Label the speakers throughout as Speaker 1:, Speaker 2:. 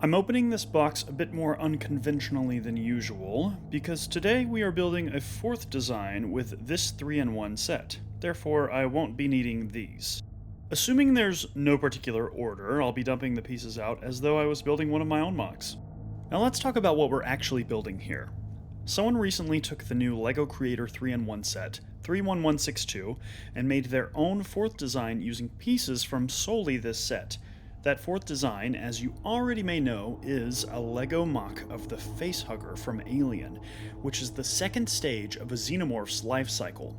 Speaker 1: I'm opening this box a bit more unconventionally than usual, because today we are building a fourth design with this 3-in-1 set. Therefore, I won't be needing these. Assuming there's no particular order, I'll be dumping the pieces out as though I was building one of my own MOCs. Now let's talk about what we're actually building here. Someone recently took the new LEGO Creator 3-in-1 set, 31162, and made their own fourth design using pieces from solely this set. That fourth design, as you already may know, is a LEGO MOC of the Facehugger from Alien, which is the second stage of a xenomorph's life cycle.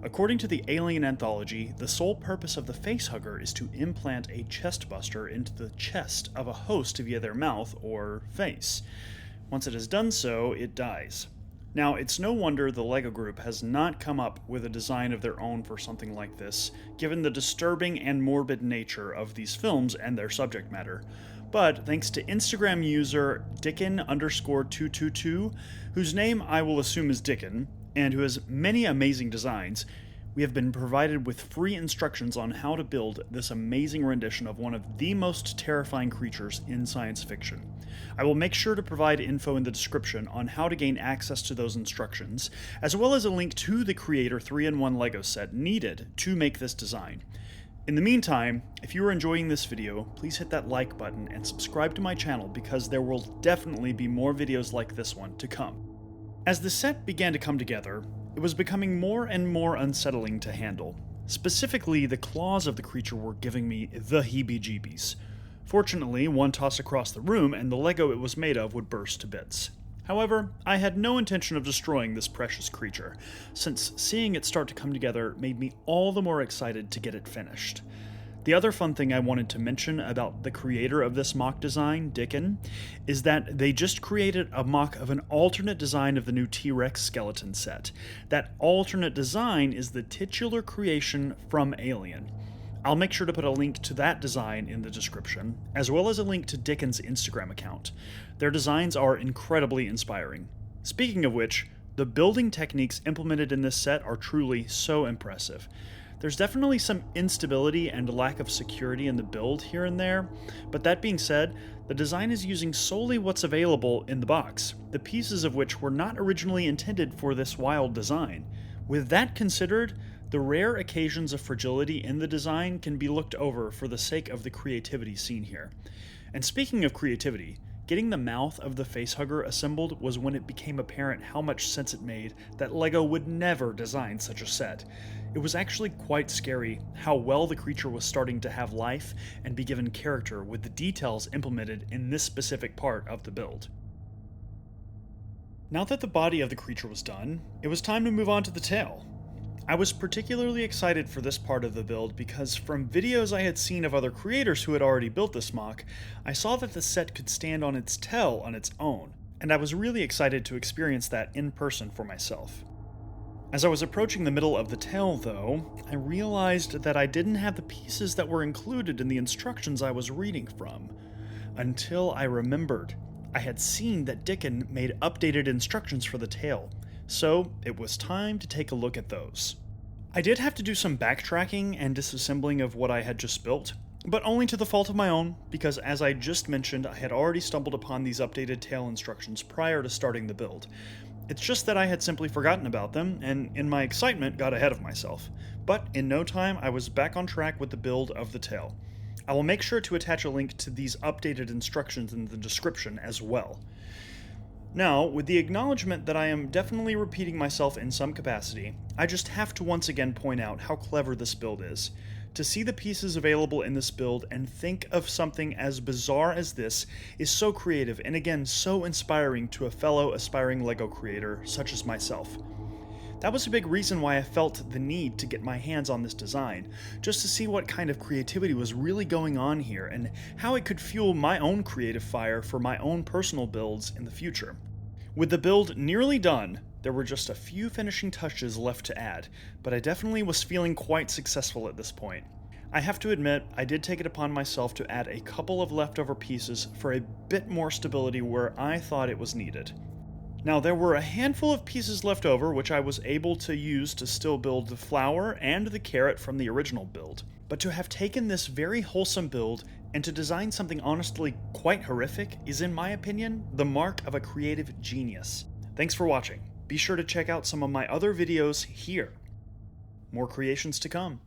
Speaker 1: According to the Alien Anthology, the sole purpose of the Facehugger is to implant a chestbuster into the chest of a host via their mouth or face. Once it has done so, it dies. Now, it's no wonder the LEGO Group has not come up with a design of their own for something like this, given the disturbing and morbid nature of these films and their subject matter. But thanks to Instagram user Dickon_222, whose name I will assume is Dickon, and who has many amazing designs, we have been provided with free instructions on how to build this amazing rendition of one of the most terrifying creatures in science fiction. I will make sure to provide info in the description on how to gain access to those instructions, as well as a link to the Creator 3-in-1 LEGO set needed to make this design. In the meantime, if you are enjoying this video, please hit that like button and subscribe to my channel because there will definitely be more videos like this one to come. As the set began to come together, it was becoming more and more unsettling to handle. Specifically, the claws of the creature were giving me the heebie-jeebies. Fortunately, one toss across the room and the Lego it was made of would burst to bits. However, I had no intention of destroying this precious creature, since seeing it start to come together made me all the more excited to get it finished. The other fun thing I wanted to mention about the creator of this MOC design, Dickon, is that they just created a MOC of an alternate design of the new T-Rex skeleton set. That alternate design is the titular creation from Alien. I'll make sure to put a link to that design in the description, as well as a link to Dickon's Instagram account. Their designs are incredibly inspiring. Speaking of which, the building techniques implemented in this set are truly so impressive. There's definitely some instability and lack of security in the build here and there, but that being said, the design is using solely what's available in the box, the pieces of which were not originally intended for this wild design. With that considered, the rare occasions of fragility in the design can be looked over for the sake of the creativity seen here. And speaking of creativity, getting the mouth of the Facehugger assembled was when it became apparent how much sense it made that LEGO would never design such a set. It was actually quite scary how well the creature was starting to have life and be given character with the details implemented in this specific part of the build. Now that the body of the creature was done, it was time to move on to the tail. I was particularly excited for this part of the build because from videos I had seen of other creators who had already built this MOC, I saw that the set could stand on its tail on its own, and I was really excited to experience that in person for myself. As I was approaching the middle of the tail though, I realized that I didn't have the pieces that were included in the instructions I was reading from. Until I remembered. I had seen that Dickon made updated instructions for the tail, so it was time to take a look at those. I did have to do some backtracking and disassembling of what I had just built, but only to the fault of my own, because as I just mentioned, I had already stumbled upon these updated tail instructions prior to starting the build. It's just that I had simply forgotten about them, and in my excitement got ahead of myself. But in no time, I was back on track with the build of the tail. I will make sure to attach a link to these updated instructions in the description as well. Now, with the acknowledgement that I am definitely repeating myself in some capacity, I just have to once again point out how clever this build is. To see the pieces available in this build and think of something as bizarre as this is so creative and again so inspiring to a fellow aspiring LEGO creator such as myself. That was a big reason why I felt the need to get my hands on this design, just to see what kind of creativity was really going on here and how it could fuel my own creative fire for my own personal builds in the future. With the build nearly done, there were just a few finishing touches left to add, but I definitely was feeling quite successful at this point. I have to admit, I did take it upon myself to add a couple of leftover pieces for a bit more stability where I thought it was needed. Now, there were a handful of pieces left over which I was able to use to still build the flower and the carrot from the original build. But to have taken this very wholesome build and to design something honestly quite horrific is, in my opinion, the mark of a creative genius. Thanks for watching. Be sure to check out some of my other videos here. More creations to come.